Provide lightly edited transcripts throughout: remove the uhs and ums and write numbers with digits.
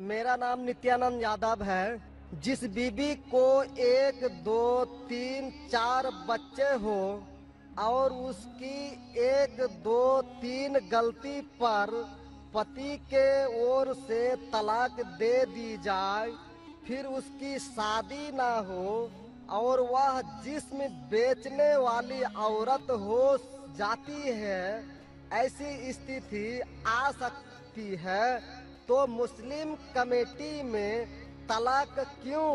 मेरा नाम नित्यानंद यादव है। जिस बीबी को 1, 2, 3, 4 बच्चे हो और उसकी 1, 2, 3 गलती पर पति के ओर से तलाक दे दी जाए, फिर उसकी शादी ना हो और वह जिस्म बेचने वाली औरत हो जाती है, ऐसी स्थिति आ सकती है, तो मुस्लिम कमेटी में तलाक क्यों,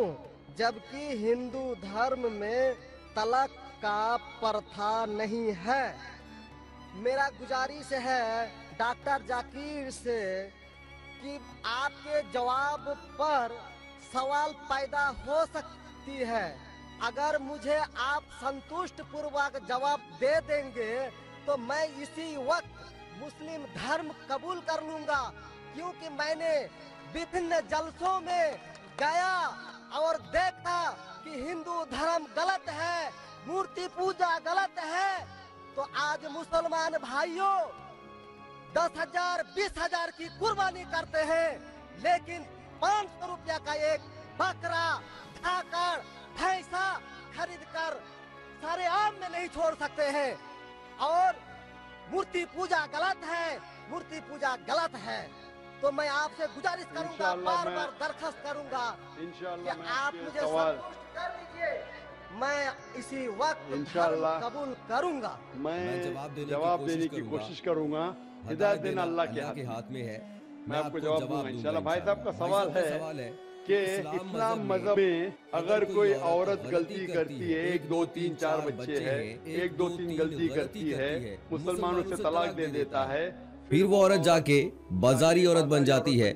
जबकि हिंदू धर्म में तलाक का प्रथा नहीं है। मेरा गुजारिश है डॉक्टर जाकिर से कि आपके जवाब पर सवाल पैदा हो सकती है। अगर मुझे आप संतुष्ट पूर्वक जवाब दे देंगे तो मैं इसी वक्त मुस्लिम धर्म कबूल कर लूंगा, क्योंकि मैंने विभिन्न जलसों में गया और देखा कि हिंदू धर्म गलत है, मूर्ति पूजा गलत है। तो आज मुसलमान भाइयों 10,000 20,000 की कुर्बानी करते हैं, लेकिन 500 रुपया का एक बकरा खाकर भैंसा खरीद कर सारे आम में नहीं छोड़ सकते हैं। और मूर्ति पूजा गलत है, मूर्ति पूजा गलत है। तो मैं आपसे गुजारिश करूंगा, बार बार दरखास्त करूंगा कि आप मुझे संतुष्ट कर लीजिए, मैं इसी वक्त इंशाअल्लाह कबूल करूंगा। मैं जवाब देने की कोशिश करूंगा। हिदायत देना अल्लाह के हाथ में है। मैं आपको जवाब दूंगा इंशाअल्लाह। भाई साहब का सवाल है कि इस्लाम मजहब में अगर कोई औरत गलती करती है, 1, 2, 3, 4 बच्चे हैं, 1, 2, 3 गलती करती है, मुसलमान उसे तलाक दे देता है, फिर वो औरत जाके बाजारी औरत बन जाती है।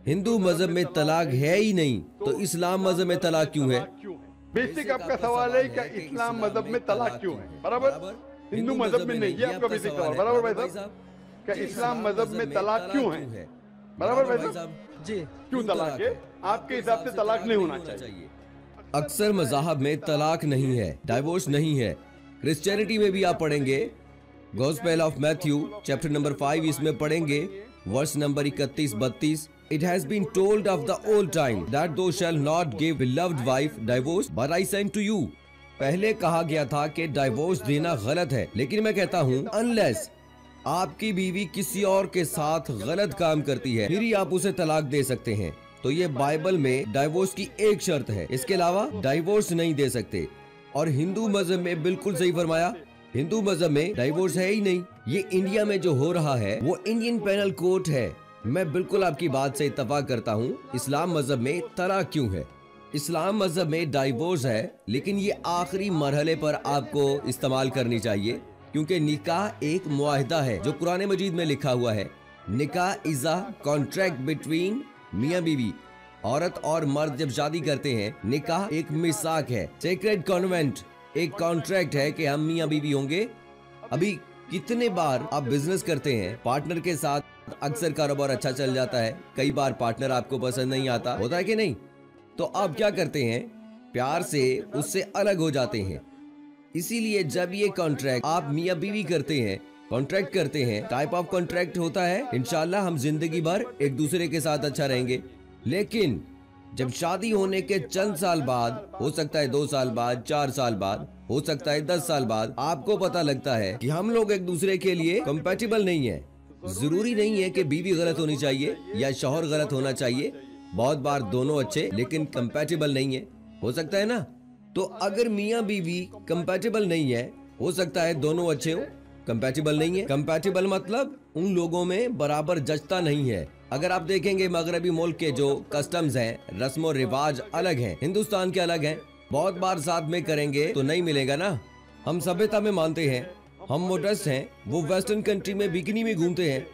हिंदू मजहब में तलाक है ही नहीं, तो इस्लाम मजहब में तलाक क्यों है? बेसिक आपका सवाल है कि इस्लाम मजहब में तलाक क्यों है, बराबर? हिंदू मजहब में नहीं, ये आपका बेसिक सवाल, बराबर भाई साहब? कि इस्लाम मजहब में तलाक क्यों है, बराबर भाई साहब? जी, क्यों तलाक है? आपके हिसाब से तलाक नहीं होना चाहिए। अक्सर मज़ाहब में तलाक नहीं है, डाइवोर्स नहीं है। क्रिश्चियनिटी में भी आप पढ़ेंगे, gospel of Matthew chapter number 5, इसमें पढ़ेंगे verse number 31-32। It has been told of the old time that thou shall not give beloved wife divorce, but I send to you. पहले कहा गया था कि डाइवोर्स देना गलत है, लेकिन मैं कहता हूँ अनलेस आपकी बीवी किसी और के साथ गलत काम करती है, फिर ही आप उसे तलाक दे सकते हैं। तो ये बाइबल में डाइवोर्स की एक शर्त है, इसके अलावा डाइवोर्स नहीं दे सकते। और हिंदू मजहब में बिल्कुल सही फरमाया, हिंदू मजहब में डाइवोर्स है ही नहीं। ये इंडिया में जो हो रहा है वो इंडियन पेनल कोड है। मैं बिल्कुल आपकी बात से इत्तेफाक करता हूँ। इस्लाम मजहब में तलाक क्यों है? इस्लाम मजहब में डाइवोर्स है, लेकिन ये आखिरी मरहले पर आपको इस्तेमाल करनी चाहिए, क्योंकि निकाह एक मुआहिदा है जो कुरान मजीद में लिखा हुआ है। निकाह इज अ कॉन्ट्रैक्ट बिटवीन मियाँ बीवी। औरत और मर्द जब शादी करते हैं, निकाह एक मिसाक है, सेक्रेड कॉन्वेंट, एक कॉन्ट्रैक्ट है कि हम मियाँ बीवी होंगे। अभी कितने बार आप बिजनेस करते हैं पार्टनर के साथ, अक्सर कारोबार अच्छा चल जाता है, कई बार पार्टनर आपको पसंद नहीं आता, होता है कि नहीं? तो आप क्या करते हैं, प्यार से उससे अलग हो जाते हैं। इसीलिए जब ये कॉन्ट्रैक्ट आप मियाँ बीवी करते हैं, कॉन्ट्रैक्ट करते हैं, टाइप ऑफ कॉन्ट्रैक्ट होता है, इंशाल्लाह हम जिंदगी भर एक दूसरे के साथ अच्छा रहेंगे। लेकिन जब शादी होने के चंद साल बाद, हो सकता है 2 साल बाद, 4 साल बाद, हो सकता है 10 साल बाद, आपको पता लगता है कि हम लोग एक दूसरे के लिए कंपैटिबल नहीं है। जरूरी नहीं है कि बीवी गलत होनी चाहिए या शौहर गलत होना चाहिए, बहुत बार दोनों अच्छे लेकिन कंपैटिबल नहीं है, हो सकता है ना? तो अगर मियाँ बीवी कंपैटिबल नहीं है, हो सकता है दोनों अच्छे हो, कंपैटिबल नहीं है। कंपैटिबल मतलब उन लोगों में बराबर जचता नहीं है। अगर आप देखेंगे मगरबी मुल्क के जो कस्टम्स हैं, रस्म और रिवाज अलग हैं, हिंदुस्तान के अलग हैं। बहुत बार साथ में करेंगे तो नहीं मिलेगा ना। हम सभ्यता में मानते हैं, हम मोडस्ट हैं, वो वेस्टर्न कंट्री में बिकिनी में घूमते हैं।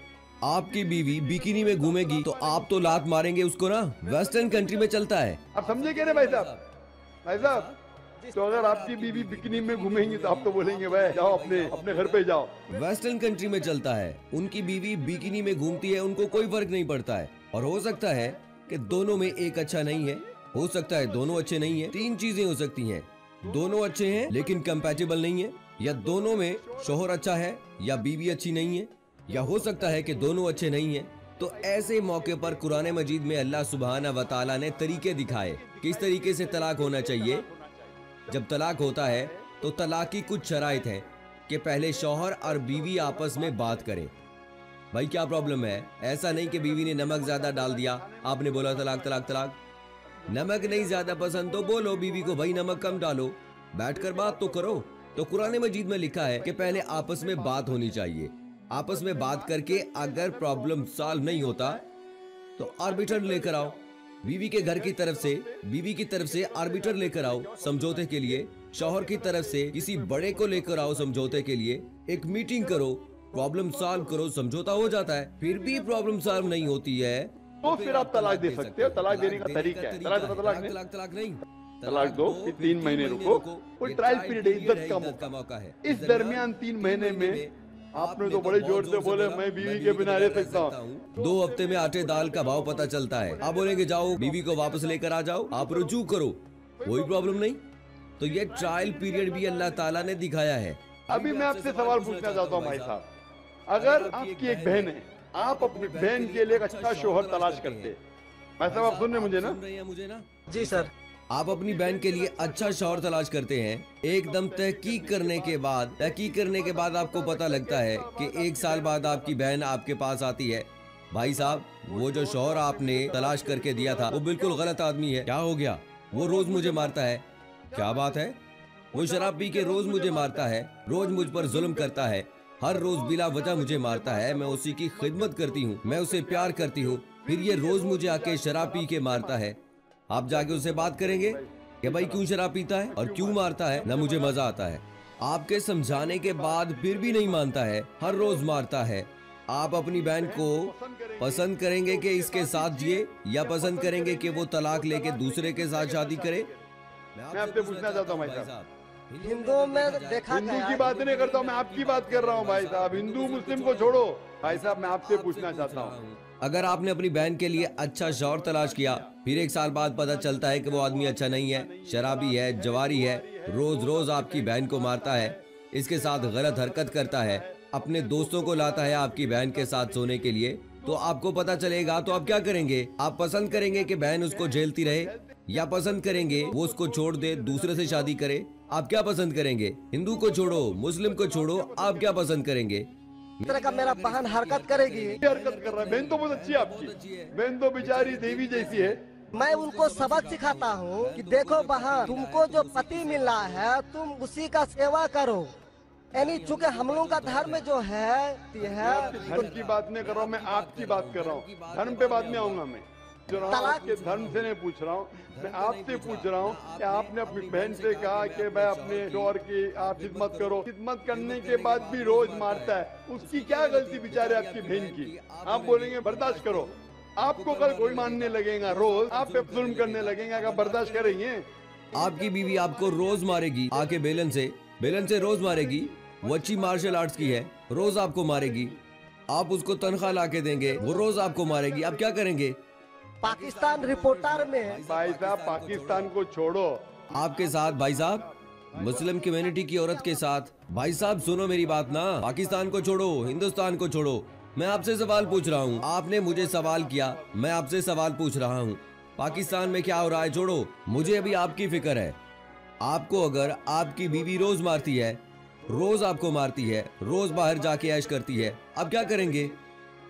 आपकी बीवी बिकिनी में घूमेगी तो आप तो लात मारेंगे उसको ना, वेस्टर्न कंट्री में चलता है। आप समझे क्या भाई साहब? भाई साहब, तो अगर आपकी बीवी बिकिनी में घूमेंगी तो आप तो बोलेंगे भाई जाओ अपने घर पे जाओ। वेस्टर्न कंट्री में चलता है, उनकी बीवी बिकिनी में घूमती है, उनको कोई फर्क नहीं पड़ता है। और हो सकता है कि दोनों में एक अच्छा नहीं है, हो सकता है दोनों अच्छे नहीं है। 3 चीजें हो सकती हैं, दोनों अच्छे हैं लेकिन कंपैटिबल नहीं है, या दोनों में शोहर अच्छा है या बीवी अच्छी नहीं है, या हो सकता है कि दोनों अच्छे नहीं है, तो ऐसे मौके पर कुरान मजीद में अल्लाह सुब्हाना व तआला ने तरीके दिखाए किस तरीके से तलाक होना चाहिए। जब तलाक होता है तो तलाक की कुछ शराइत हैं कि पहले शौहर और बीवी आपस में बात करें। भाई क्या प्रॉब्लम है? ऐसा नहीं कि बीवी ने नमक ज्यादा डाल दिया, आपने बोला तलाक तलाक तलाक। नमक नहीं ज्यादा पसंद तो बोलो बीवी को भाई नमक कम डालो, बैठकर बात तो करो। तो कुरान मजीद में लिखा है कि पहले आपस में बात होनी चाहिए। आपस में बात करके अगर प्रॉब्लम सॉल्व नहीं होता तो आर्बिटर लेकर आओ। बीवी के घर की तरफ से आर्बिटर लेकर आओ समझौते के लिए। शौहर की तरफ से किसी बड़े को लेकर आओ समझौते के लिए। एक मीटिंग करो, प्रॉब्लम सॉल्व करो, समझौता हो जाता है। फिर भी प्रॉब्लम सॉल्व नहीं होती है तो फिर आप तलाक दे सकते हो। तलाक देने का तरीका है, तलाक नहीं, तलाक दो, 3 महीने रुको, कोई ट्रायल पीरियड है, इज्जत का मौका है। इस दरमियान 3 महीने में आपने तो बड़े जोर से बोले मैं बीवी के बिना रह सकता हूँ। 2 हफ्ते में आटे दाल का भाव पता चलता है। आप बोलेंगे जाओ बीवी को वापस लेकर आ जाओ, आप रुजू करो, कोई प्रॉब्लम नहीं। तो ये ट्रायल पीरियड भी अल्लाह ताला ने दिखाया है। अभी मैं आपसे सवाल पूछना चाहता हूँ भाई साहब, अगर आपकी एक बहन है, आप अपनी बहन के लिए एक अच्छा शोहर तलाश करते, भाई साहब आप सुन रहे मुझे ना? जी सर। आप अपनी बहन के लिए अच्छा शौहर तलाश करते हैं। एकदम तहकीक करने के बाद आपको पता लगता है कि 1 साल बाद आपकी बहन आपके पास आती है, भाई साहब वो जो शौहर आपने तलाश करके दिया था वो बिल्कुल गलत आदमी है। क्या हो गया? वो रोज मुझे मारता है। क्या बात है? वो शराब पी के रोज मुझे मारता है, रोज मुझ पर जुल्म करता है, हर रोज बिला वजह मुझे मारता है। मैं उसी की खिदमत करती हूँ, मैं उसे प्यार करती हूँ, फिर ये रोज मुझे आके शराब पी के मारता है। आप जाके उससे बात करेंगे कि भाई क्यों शराब पीता है और क्यों मारता है? ना मुझे मजा आता है। आपके समझाने के बाद फिर भी नहीं मानता है, हर रोज मारता है। आप अपनी बहन को पसंद करेंगे कि इसके साथ जिए या पसंद करेंगे कि वो तलाक लेके दूसरे के साथ शादी करे? मैं आपसे पूछना चाहता हूँ भाई साहब, हिंदुओं में देखा हिंदू की बात नहीं करता हूँ, मैं आपकी बात कर रहा हूँ भाई साहब। हिंदू मुस्लिम को छोड़ो भाई साहब, मैं आपसे पूछना चाहता हूँ, अगर आपने अपनी बहन के लिए अच्छा शौहर तलाश किया, फिर 1 साल बाद पता चलता है कि वो आदमी अच्छा नहीं है, शराबी है, जवारी है, रोज रोज आपकी बहन को मारता है, इसके साथ गलत हरकत करता है, अपने दोस्तों को लाता है आपकी बहन के साथ सोने के लिए, तो आपको पता चलेगा तो आप क्या करेंगे? आप पसंद करेंगे कि बहन उसको झेलती रहे या पसंद करेंगे वो उसको छोड़ दे, दूसरे से शादी करे? आप क्या पसंद करेंगे? हिंदू को छोड़ो, मुस्लिम को छोड़ो, आप क्या पसंद करेंगे? इस तरह का मेरा बहन हरकत करेगी, हरकत कर रहा है। बहन तो बहुत अच्छी है आपकी, बहन तो बेचारी देवी जैसी है। मैं उनको सबक सिखाता हूँ कि देखो बहन, तुमको जो पति मिल रहा है तुम उसी का सेवा करो। यानी चूंकि हम लोगों का धर्म जो है धर्म की बात नहीं कर रहा हूँ, मैं आपकी बात कर रहा हूँ। धर्म पे बाद में आऊंगा मैं, तलाक के धर्म से नहीं पूछ रहा हूँ, मैं आपसे पूछ रहा हूँ कि आपने अपनी बहन से कहा कि भाई अपने शौहर की आप खिदमत करो, खिदमत करने के बाद भी रोज मारता है, उसकी क्या गलती बेचारे आपकी बहन की? आप बोलेंगे बर्दाश्त करो, आपको कल कोई मानने लगेगा, रोज आप पे जुल्म करने लगेगा, क्या बर्दाश्त करेंगे? आपकी बीवी आपको रोज मारेगी आके बेलन से रोज मारेगी। वो अच्छी मार्शल आर्ट्स की है, रोज आपको मारेगी। आप उसको तनख्वाह ला के देंगे, वो रोज आपको मारेगी, आप क्या करेंगे? पाकिस्तान रिपोर्टर में भाई साहब पाकिस्तान को छोड़ो, आपके साथ भाई साहब मुस्लिम कम्युनिटी की औरत के साथ, भाई साहब सुनो मेरी बात ना, पाकिस्तान को छोड़ो, हिंदुस्तान को छोड़ो। मैं आपसे सवाल पूछ रहा हूँ, आपने मुझे सवाल किया, मैं आपसे सवाल पूछ रहा हूँ, पाकिस्तान में क्या हो रहा है छोड़ो, मुझे अभी आपकी फिक्र है। आपको अगर आपकी बीवी रोज मारती है, रोज आपको मारती है, रोज बाहर जाके ऐश करती है, आप क्या करेंगे?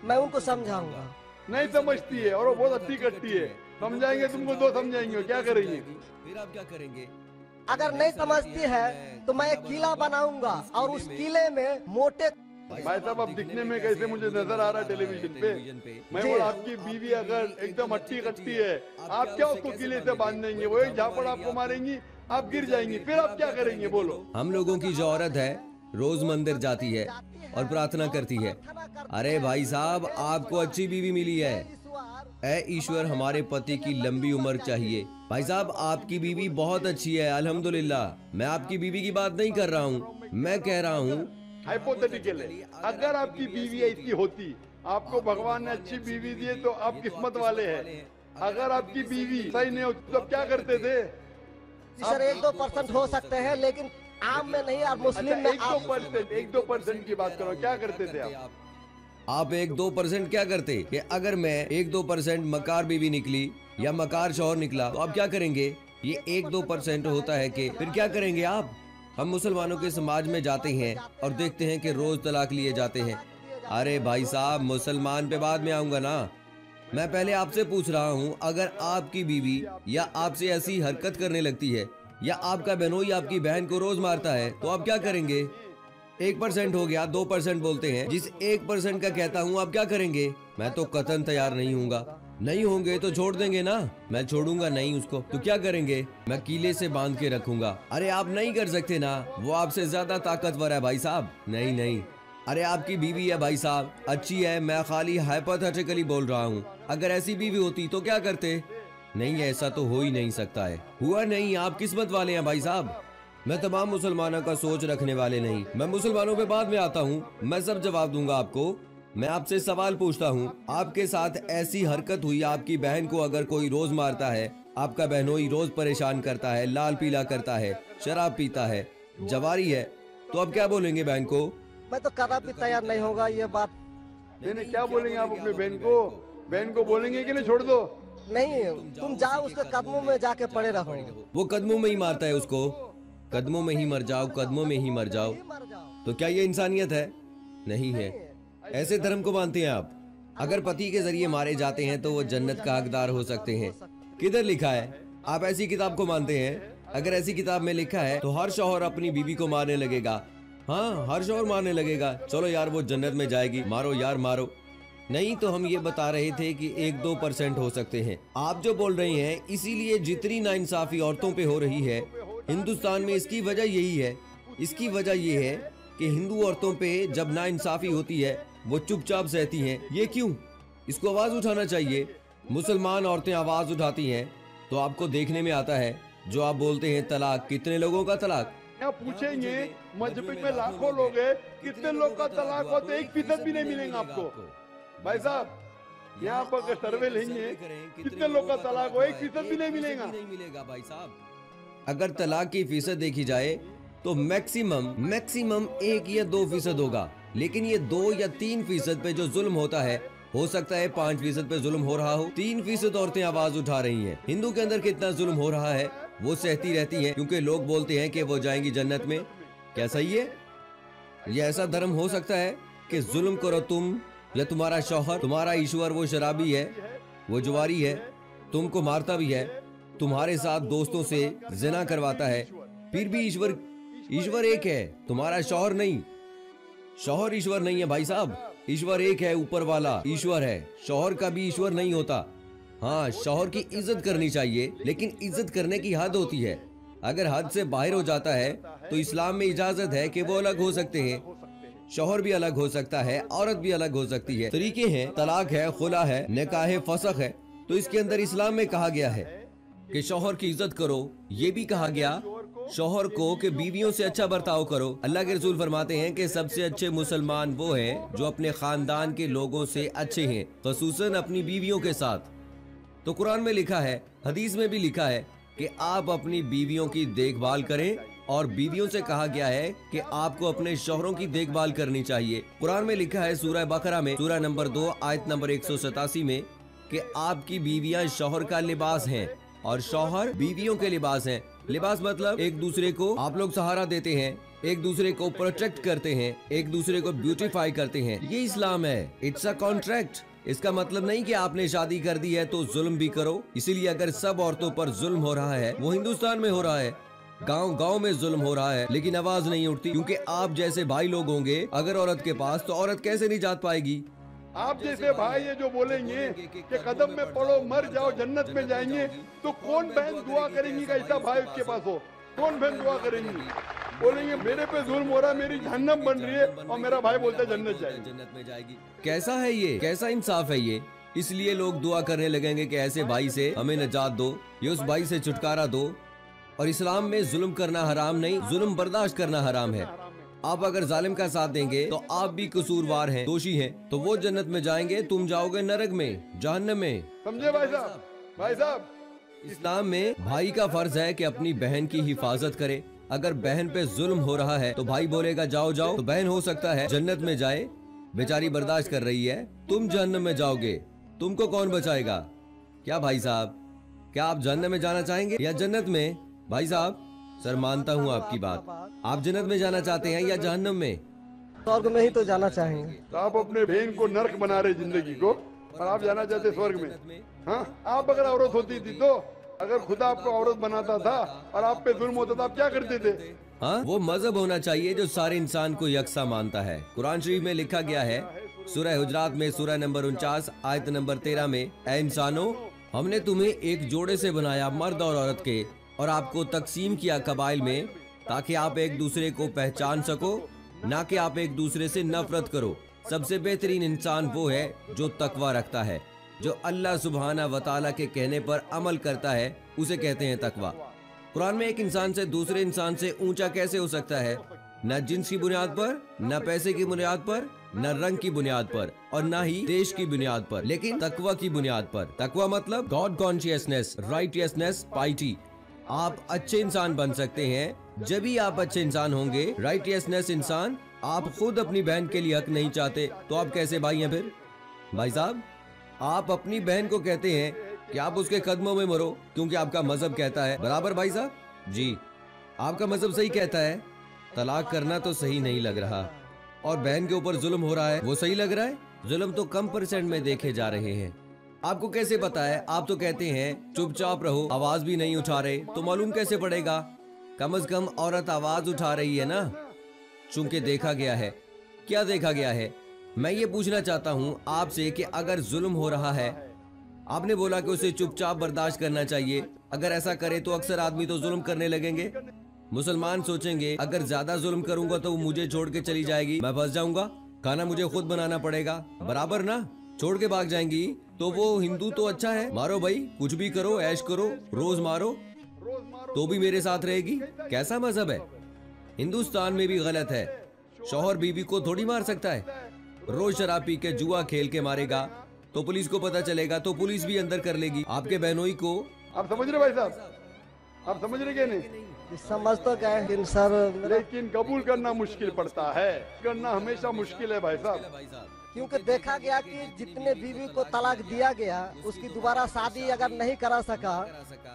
मैं उनको समझाऊंगा। नहीं समझती है और वो बहुत अच्छी करती है, समझाएंगे तुमको, 2 समझाएंगे, क्या करेंगे? फिर आप क्या करेंगे? अगर नहीं समझती है तो मैं एक किला बनाऊंगा और उस किले में मोटे। भाई साहब अब दिखने में कैसे मुझे नजर आ रहा है टेलीविजन पे, मैं बोला आपकी बीवी अगर एकदम अट्टी कट्टी है, आप क्या उसको किले से बांध देंगे? वो एक झापड़ आपको मारेंगी, आप गिर जाएंगी, फिर आप क्या करेंगे बोलो? हम लोगों की जो औरत है रोज मंदिर जाती है और प्रार्थना करती है। अरे भाई साहब आपको अच्छी बीवी मिली है, ऐ ईश्वर हमारे पति की लंबी उम्र चाहिए। भाई साहब आपकी बीवी बहुत अच्छी है अल्हम्दुलिल्लाह, मैं आपकी बीवी की बात नहीं कर रहा हूँ, मैं कह रहा हूँ हाइपोथेटिकल है, अगर आपकी बीवी ऐसी होती, आपको भगवान ने अच्छी बीवी दी तो आप किस्मत वाले हैं। अगर आपकी बीवी सही नहीं होती तो क्या करते थे? सर 1-2% हो सकते हैं, लेकिन आम में नहीं और मुस्लिम में 1-2% की बात करो, क्या करते थे आप? आप 1-2% क्या करते कि अगर मैं 1-2% मकार बीवी निकली या मकार शौहर निकला तो आप क्या करेंगे? ये 1-2% होता है कि फिर क्या करेंगे आप? हम मुसलमानों के समाज में जाते हैं और देखते हैं कि रोज तलाक लिए जाते हैं। अरे भाई साहब, मुसलमान पे बाद में आऊंगा ना। मैं पहले आपसे पूछ रहा हूँ, अगर आपकी बीवी या आपसे ऐसी हरकत करने लगती है या आपका बहनोई आपकी बहन को रोज मारता है तो आप क्या करेंगे? 1% हो गया, 2% बोलते हैं। जिस 1% का कहता हूँ आप क्या करेंगे? मैं तो कतन तैयार नहीं हूँगा। नहीं होंगे तो छोड़ देंगे ना। मैं छोड़ूंगा नहीं उसको, तो क्या करेंगे? मैं कीले से बांध के रखूंगा। अरे आप नहीं कर सकते ना, वो आपसे ज्यादा ताकतवर है भाई साहब। नहीं नहीं, अरे आपकी बीवी है भाई साहब, अच्छी है, मैं खाली हाइपोथेटिकली बोल रहा हूँ। अगर ऐसी बीवी होती तो क्या करते? नहीं, ऐसा तो हो ही नहीं सकता है। हुआ नहीं, आप किस्मत वाले हैं भाई साहब। मैं तमाम मुसलमानों का सोच रखने वाले नहीं, मैं मुसलमानों पे बाद में आता हूँ, मैं सब जवाब दूंगा आपको। मैं आपसे सवाल पूछता हूँ, आपके साथ ऐसी हरकत हुई, आपकी बहन को अगर कोई रोज मारता है, आपका बहनोई रोज परेशान करता है, लाल पीला करता है, शराब पीता है, जवारी है, तो आप क्या बोलेंगे बहन को? मैं तो कदापि तैयार नहीं होगा ये बात। नहीं, क्या बोलेंगे आप अपने बहन को? बहन को बोलेंगे कि नहीं छोड़ दो? नहीं, तुम जाओ उसके कदमों में जाके पड़े रहो। वो कदमों में ही मारता है उसको, कदमों में ही मर जाओ, कदमों में ही मर जाओ। तो क्या ये इंसानियत है? नहीं है। ऐसे धर्म को मानते हैं आप? अगर पति के जरिए मारे जाते हैं तो वो जन्नत का हकदार हो सकते हैं। किधर लिखा है? आप ऐसी किताब को मानते हैं? अगर ऐसी किताब में लिखा है तो हर शौहर अपनी बीवी को मारने लगेगा। हाँ, हर शौहर मारने लगेगा। चलो यार, वो जन्नत में जाएगी, मारो यार मारो। नहीं, तो हम ये बता रहे थे कि 1-2% हो सकते हैं। आप जो बोल रहे हैं, इसीलिए जितनी नाइंसाफी औरतों पे हो रही है हिंदुस्तान में, इसकी वजह यही है। इसकी वजह ये है कि हिंदू औरतों पे जब नाइंसाफी होती है वो चुपचाप सहती हैं। ये क्यों? इसको आवाज उठाना चाहिए। मुसलमान औरतें आवाज उठाती हैं तो आपको देखने में आता है, जो आप बोलते हैं तलाक, कितने लोगों का तलाक? यहाँ पूछेंगे मजहब में लाखों लोग हैं, कितने लोग का तलाक हो तो 1% भी नहीं मिलेगा आपको। भाई साहब, यहाँ पर सर्वे लेंगे, कितने लोग का तलाक हो, 1% भी नहीं मिलेगा भाई साहब। अगर तलाक की फीसद देखी जाए तो मैक्सिमम 1 या 2% होगा, लेकिन ये 2 या 3% पे जो जुल्म होता है, हो सकता है 5% पे जुल्म हो रहा हो। 3% औरतें आवाज उठा रही हैं। हिंदू के अंदर कितना जुल्म हो रहा है वो सहती रहती हैं, क्योंकि लोग बोलते हैं कि वो जाएंगी जन्नत में। क्या सही है? ये ऐसा धर्म हो सकता है कि जुल्म करो तुम या तुम्हारा शौहर, तुम्हारा ईश्वर वो शराबी है, वो जुआरी है, तुमको मारता भी है, तुम्हारे साथ दोस्तों से जिना करवाता है, फिर भी ईश्वर एक है, तुम्हारा शौहर नहीं। शौहर ईश्वर नहीं है भाई साहब, ईश्वर एक है, ऊपर वाला ईश्वर है। शौहर का भी ईश्वर नहीं होता। हाँ, शौहर की इज्जत करनी चाहिए, लेकिन इज्जत करने की हद होती है। अगर हद से बाहर हो जाता है तो इस्लाम में इजाजत है कि वो अलग हो सकते हैं। शौहर भी अलग हो सकता है, औरत भी अलग हो सकती है। तरीके हैं, तलाक है, खुला है, निकाह फसख है। तो इसके अंदर इस्लाम में कहा गया है कि शौहर की इज्जत करो। ये भी कहा गया शौहर को कि बीवियों से अच्छा बर्ताव करो। अल्लाह के रसूल फरमाते हैं कि सबसे अच्छे मुसलमान वो हैं जो अपने खानदान के लोगों से अच्छे हैं, खुसूसन अपनी बीवियों के साथ। तो कुरान में लिखा है, हदीस में भी लिखा है कि आप अपनी बीवियों की देखभाल करें, और बीवियों से कहा गया है कि आपको अपने शौहरों की देखभाल करनी चाहिए। कुरान में लिखा है सूरह बकरा में, सूरह नंबर 2 आयत नंबर 187 में कि आपकी बीवियां शौहर का लिबास हैं और शौहर बीवियों के लिबास हैं। लिबास मतलब एक दूसरे को आप लोग सहारा देते हैं, एक दूसरे को प्रोटेक्ट करते हैं, एक दूसरे को ब्यूटीफाई करते हैं। ये इस्लाम है। It's a contract. इसका मतलब नहीं कि आपने शादी कर दी है तो जुल्म भी करो। इसीलिए अगर सब औरतों पर जुल्म हो रहा है, वो हिंदुस्तान में हो रहा है, गांव में जुल्म हो रहा है, लेकिन आवाज नहीं उठती, क्योंकि आप जैसे भाई लोग होंगे अगर औरत के पास, तो औरत कैसे निजात पाएगी? आप जैसे भाई ये जो बोलेंगे कि कदम में पड़ो मर जाओ जन्नत में जाएंगे, तो कौन बहन दुआ करेंगी कि ऐसा भाई उसके पास हो? कौन बहन दुआ करेंगी? बोलेंगे मेरे पे जुल्म हो रहा है, मेरी जहन्नम बन रही है, और मेरा भाई बोलता है जन्नत में जाएगी। कैसा है ये? कैसा इंसाफ है ये? इसलिए लोग दुआ करने लगेंगे कि ऐसे भाई से हमें निजात दो, ये उस भाई से छुटकारा दो। और इस्लाम में जुल्म करना हराम नहीं, जुल्म बर्दाश्त करना हराम है। आप अगर जालिम का साथ देंगे तो आप भी कसूरवार हैं, दोषी हैं। तो वो जन्नत में जाएंगे, तुम जाओगे नरक में, जहन्नम में। समझे भाई साहब? भाई साहब, इस्लाम में भाई का फर्ज है कि अपनी बहन की हिफाजत करे। अगर बहन पे जुल्म हो रहा है तो भाई बोलेगा जाओ जाओ, तो बहन हो सकता है जन्नत में जाए, बेचारी बर्दाश्त कर रही है, तुम जहन्नम में जाओगे, तुमको कौन बचाएगा? क्या भाई साहब, क्या आप जहन्नम में जाना चाहेंगे या जन्नत में? भाई साहब, सर मानता हूँ आपकी बात, आप जन्नत में जाना चाहते हैं या जहन्नम में? स्वर्ग में ही तो जाना चाहेंगे। तो आप अपने बहन को नर्क बना रहे जिंदगी को, और आप जाना चाहते स्वर्ग में। हाँ, आप अगर औरत होती थी तो, अगर खुदा आपको औरत बनाता था और आप पे जुल्म होता था, आप क्या करते थे? हाँ, वो मजहब होना चाहिए जो सारे इंसान को यकसा मानता है। कुरान शरीफ में लिखा गया है, सूरह हुजरात में सूरह नंबर 49 आयत नंबर 13 में, ऐ इंसानो, हमने तुम्हें एक जोड़े से बनाया, मर्द और औरत के, और आपको तकसीम किया कबाइल में, ताकि आप एक दूसरे को पहचान सको, ना कि आप एक दूसरे से नफरत करो। सबसे बेहतरीन इंसान वो है जो तकवा रखता है, जो अल्लाह सुब्हाना व तआला के कहने पर अमल करता है, उसे कहते हैं तकवा। कुरान में एक इंसान से दूसरे इंसान से ऊंचा कैसे हो सकता है? न जिन्स की बुनियाद पर, न पैसे की बुनियाद पर, न रंग की बुनियाद पर, और न ही देश की बुनियाद पर, लेकिन तकवा की बुनियाद पर। तकवा मतलब गॉड कॉन्शियसनेस, राइटियसनेस, पाइटी। आप अच्छे इंसान बन सकते हैं जब ही आप अच्छे इंसान होंगे, राइटियसनेस इंसान। आप खुद अपनी बहन के लिए हक नहीं चाहते तो आप कैसे भाई हैं फिर? भाई साहब, आप अपनी बहन को कहते हैं कि आप उसके कदमों में मरो क्योंकि आपका मजहब कहता है, बराबर भाई साहब? जी, आपका मजहब सही कहता है, तलाक करना तो सही नहीं लग रहा, और बहन के ऊपर जुल्म हो रहा है वो सही लग रहा है? जुल्म तो कम परसेंट में देखे जा रहे हैं। आपको कैसे पता है? आप तो कहते हैं चुपचाप रहो, आवाज भी नहीं उठा रहे, तो मालूम कैसे पड़ेगा? कम से कम औरत आवाज उठा रही है ना, चूंकि देखा गया है। क्या देखा गया है? मैं ये पूछना चाहता हूँ आपसे कि अगर जुल्म हो रहा है, आपने बोला कि उसे चुपचाप बर्दाश्त करना चाहिए, अगर ऐसा करे तो अक्सर आदमी तो जुल्म करने लगेंगे। मुसलमान सोचेंगे अगर ज्यादा जुल्म करूंगा तो वो मुझे छोड़ के चली जाएगी, मैं फंस जाऊंगा, खाना मुझे खुद बनाना पड़ेगा, बराबर ना? छोड़ के भाग जाएंगी तो वो हिंदू तो अच्छा है, मारो भाई, कुछ भी करो, ऐश करो, रोज मारो तो भी मेरे साथ रहेगी। कैसा मजहब है? हिंदुस्तान में भी गलत है। शौहर बीवी को थोड़ी मार सकता है। रोज शराब पी के जुआ खेल के मारेगा तो पुलिस को पता चलेगा तो पुलिस भी अंदर कर लेगी आपके बहनोई को। आप समझ रहे भाई साहब? आप समझ रहे क्या? नहीं समझ तो गए, लेकिन सर, लेकिन कबूल करना मुश्किल पड़ता है, करना हमेशा मुश्किल है भाई साहब। क्योंकि देखा गया कि जितने बीवी को तलाक दिया गया, उसकी दोबारा शादी अगर नहीं करा सका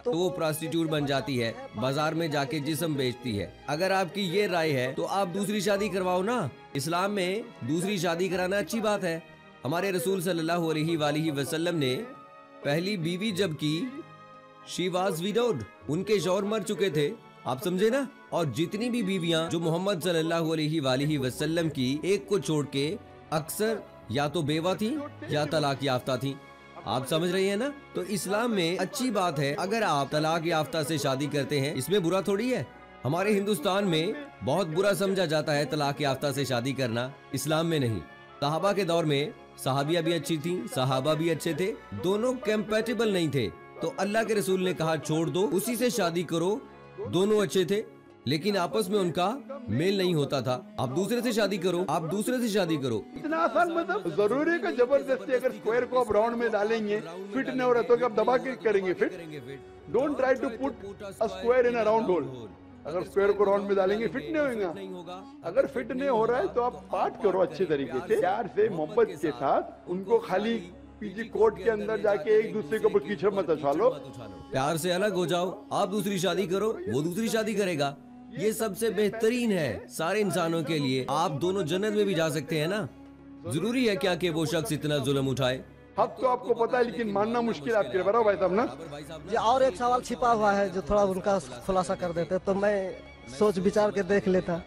तो वो प्रोस्टिट्यूट बन जाती है, बाजार में जाके जिस्म बेचती है। अगर आपकी ये राय है तो आप दूसरी शादी करवाओ ना। इस्लाम में दूसरी शादी कराना अच्छी बात है। हमारे रसूल सल्लल्लाहु अलैहि वसल्लम ने पहली बीवी जब की, शी वाज विडोड, उनके शौहर मर चुके थे, आप समझे ना? और जितनी भी बीवियां जो मोहम्मद सल्लल्लाहु अलैहि वसल्लम की एक को छोड़ के अक्सर या तो बेवा थी या तलाक याफ्ता थी, आप समझ रही हैं ना? तो इस्लाम में अच्छी बात है अगर आप तलाक याफ्ता से शादी करते हैं, इसमें बुरा थोड़ी है। हमारे हिंदुस्तान में बहुत बुरा समझा जाता है तलाक याफ्ता से शादी करना, इस्लाम में नहीं। सहाबा के दौर में सहाबिया भी अच्छी थी, सहाबा भी अच्छे थे, दोनों कंपैटिबल नहीं थे, तो अल्लाह के रसूल ने कहा छोड़ दो, उसी से शादी करो, दोनों अच्छे थे लेकिन आपस में उनका मेल नहीं होता था, आप दूसरे से शादी करो, आप दूसरे से शादी करो। इतना आसान मतलब? जरूरी है कि जबरदस्ती अगर स्क्वायर को आप राउंड में डालेंगे, फिट नहीं हो रहा तो आप दबा के करेंगे fit? Don't try to put a square in a round hole. अगर स्क्वायर को राउंड में डालेंगे फिट नहीं होगा। अगर फिट नहीं हो रहा है तो आप पार्ट करो अच्छे तरीके से, प्यार से, मोहब्बत के साथ। उनको खाली पीजी कोर्ट के अंदर जाके एक दूसरे के ऊपर कीचड़ मत उछालो। प्यार से अलग हो जाओ, आप दूसरी शादी करो, वो दूसरी शादी करेगा। ये सबसे बेहतरीन है सारे इंसानों के लिए। आप दोनों जन्नत में भी जा सकते हैं ना। जरूरी है क्या कि वो शख्स इतना जुल्म उठाए? हक तो आपको पता है लेकिन मानना मुश्किल आपके लिए, बराबर भाई साहब ना? जी, और एक सवाल छिपा हुआ है जो थोड़ा उनका खुलासा कर देते तो मैं सोच विचार के देख लेता।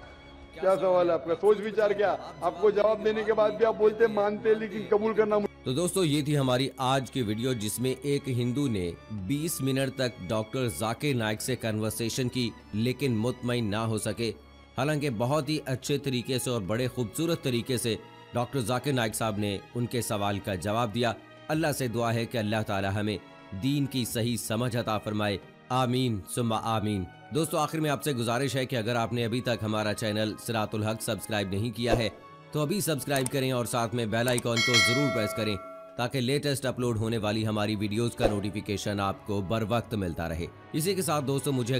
क्या सवाल है आपका? सोच विचार क्या? आपको जवाब देने के बाद भी आप बोलते मानते लेकिन कबूल करना। तो दोस्तों, ये थी हमारी आज की वीडियो जिसमें एक हिंदू ने 20 मिनट तक डॉक्टर जाकिर नाइक से कन्वर्सेशन की लेकिन मुतमईन ना हो सके। हालांकि बहुत ही अच्छे तरीके से और बड़े खूबसूरत तरीके से डॉक्टर जाकिर नाइक साहब ने उनके सवाल का जवाब दिया। अल्लाह से दुआ है कि अल्लाह ताला हमें दीन की सही समझ अता फरमाए। आमीन सुम्मा आमीन। दोस्तों, आखिर में आपसे गुजारिश है कि अगर आपने अभी तक हमारा चैनल सिरातुल हक सब्सक्राइब नहीं किया है तो अभी सब्सक्राइब करें और साथ में बेल आइकॉन को जरूर प्रेस करें ताकि लेटेस्ट अपलोड होने वाली हमारी वीडियोस का नोटिफिकेशन आपको बर वक्त मिलता रहे। इसी के साथ दोस्तों, मुझे